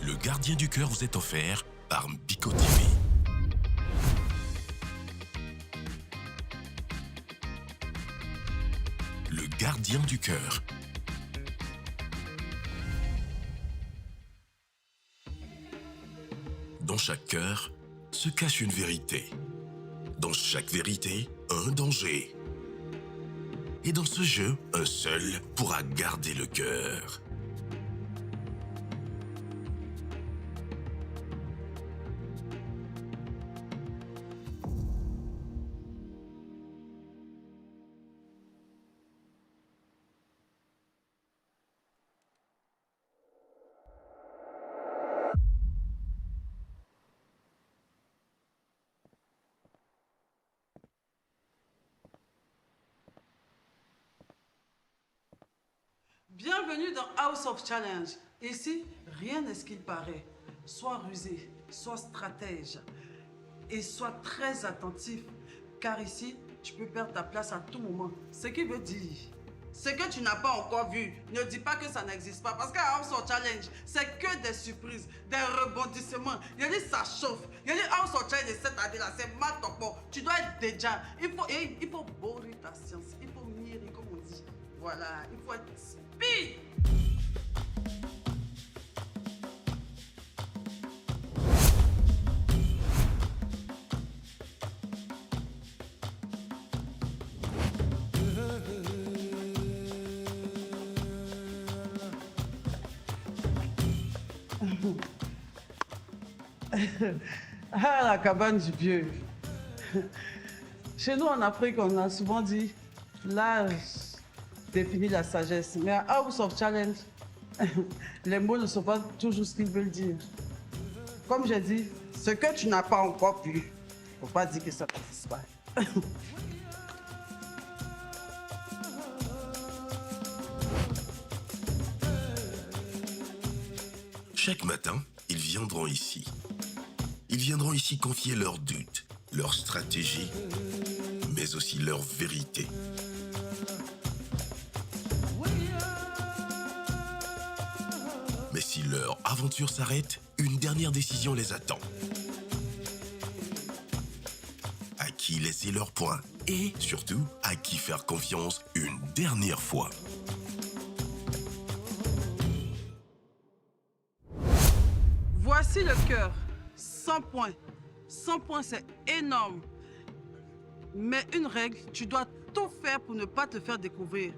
Le gardien du cœur vous est offert par Biko TV. Le gardien du cœur. Dans chaque cœur se cache une vérité. Dans chaque vérité, un danger. Et dans ce jeu, un seul pourra garder le cœur. Bienvenue dans House of Challenge. Ici, rien n'est ce qu'il paraît. Sois rusé, sois stratège et sois très attentif. Car ici, tu peux perdre ta place à tout moment. Ce qui veut dire, ce que tu n'as pas encore vu, ne dis pas que ça n'existe pas. Parce qu'à House of Challenge, c'est que des surprises, des rebondissements. Il y a dit ça chauffe. Il y a dit House of Challenge de cette année-là, c'est mal topo. Tu dois être déjà. Il faut bourrer ta science. Il faut mirer, comme on dit. Voilà, il faut être speed. Ah, la cabane du vieux. Chez nous en Afrique, on a souvent dit l'âge définit la sagesse. Mais à House of Challenge, les mots ne sont pas toujours ce qu'ils veulent dire. Comme j'ai dit, ce que tu n'as pas encore vu, il ne faut pas dire que ça n'existe pas. Chaque matin, ils viendront ici. Ils viendront ici confier leurs doutes, leurs stratégies, mais aussi leurs vérités. Mais si leur aventure s'arrête, une dernière décision les attend. À qui laisser leur point et surtout à qui faire confiance une dernière fois. Voici le cœur. 100 points. 100 points, c'est énorme. Mais une règle, tu dois tout faire pour ne pas te faire découvrir.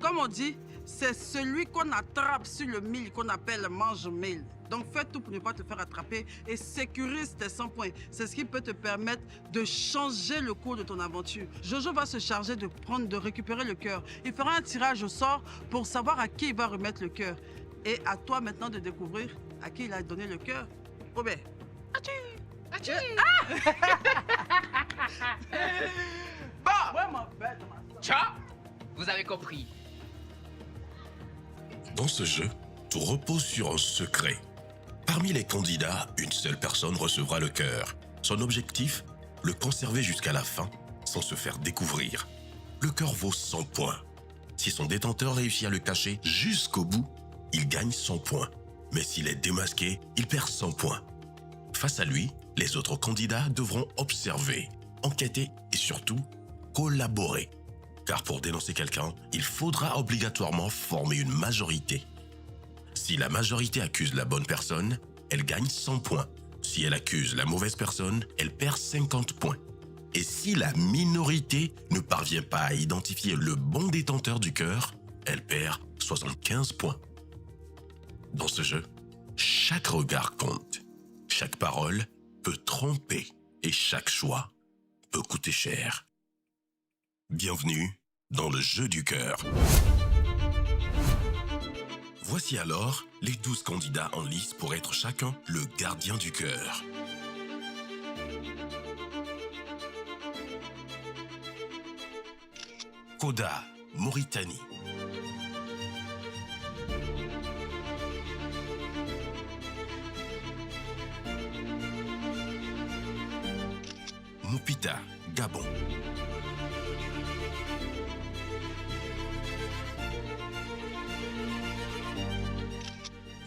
Comme on dit, c'est celui qu'on attrape sur le mille qu'on appelle le mange-mille. Donc fais tout pour ne pas te faire attraper et sécurise tes 100 points. C'est ce qui peut te permettre de changer le cours de ton aventure. Jojo va se charger de récupérer le cœur. Il fera un tirage au sort pour savoir à qui il va remettre le cœur. Et à toi maintenant de découvrir à qui il a donné le cœur. Robert. Achille. Bon. Ouais, ma belle. Tcha, vous avez compris. Dans ce jeu, tout repose sur un secret. Parmi les candidats, une seule personne recevra le cœur. Son objectif, le conserver jusqu'à la fin, sans se faire découvrir. Le cœur vaut 100 points. Si son détenteur réussit à le cacher jusqu'au bout, il gagne 100 points. Mais s'il est démasqué, il perd 100 points. Face à lui, les autres candidats devront observer, enquêter et surtout collaborer. Car pour dénoncer quelqu'un, il faudra obligatoirement former une majorité. Si la majorité accuse la bonne personne, elle gagne 100 points. Si elle accuse la mauvaise personne, elle perd 50 points. Et si la minorité ne parvient pas à identifier le bon détenteur du cœur, elle perd 75 points. Dans ce jeu, chaque regard compte. Chaque parole peut tromper et chaque choix peut coûter cher. Bienvenue dans le jeu du cœur. Voici alors les 12 candidats en lice pour être chacun le gardien du cœur. Koda, Mauritanie. Moupita, Gabon.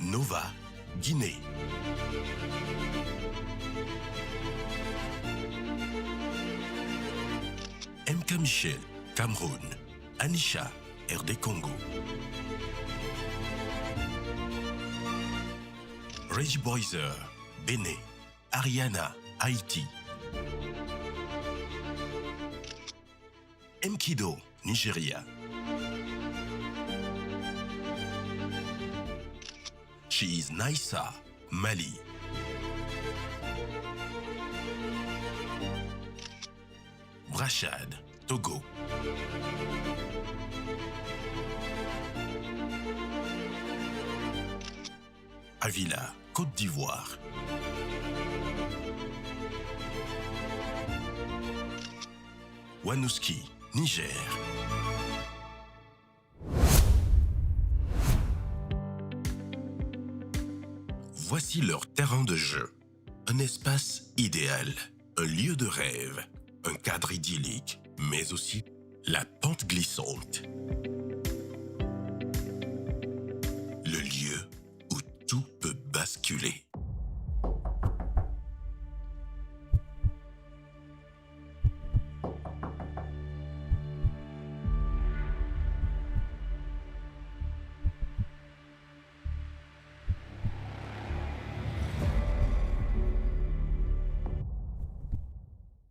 Nova, Guinée. MK Michel, Cameroun. Anisha, RD Congo. Reggie Boyzer, Bénin. Ariana, Haïti. Mkido, Nigeria. She is Naissa, Mali. Brachad, Togo. Avila, Côte d'Ivoire. Wanouski, Niger. Voici leur terrain de jeu. Un espace idéal, un lieu de rêve, un cadre idyllique, mais aussi la pente glissante. Le lieu où tout peut basculer.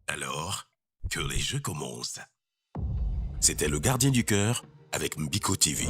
Alors, que les jeux commencent. C'était le Gardien du Cœur avec Mbiko TV.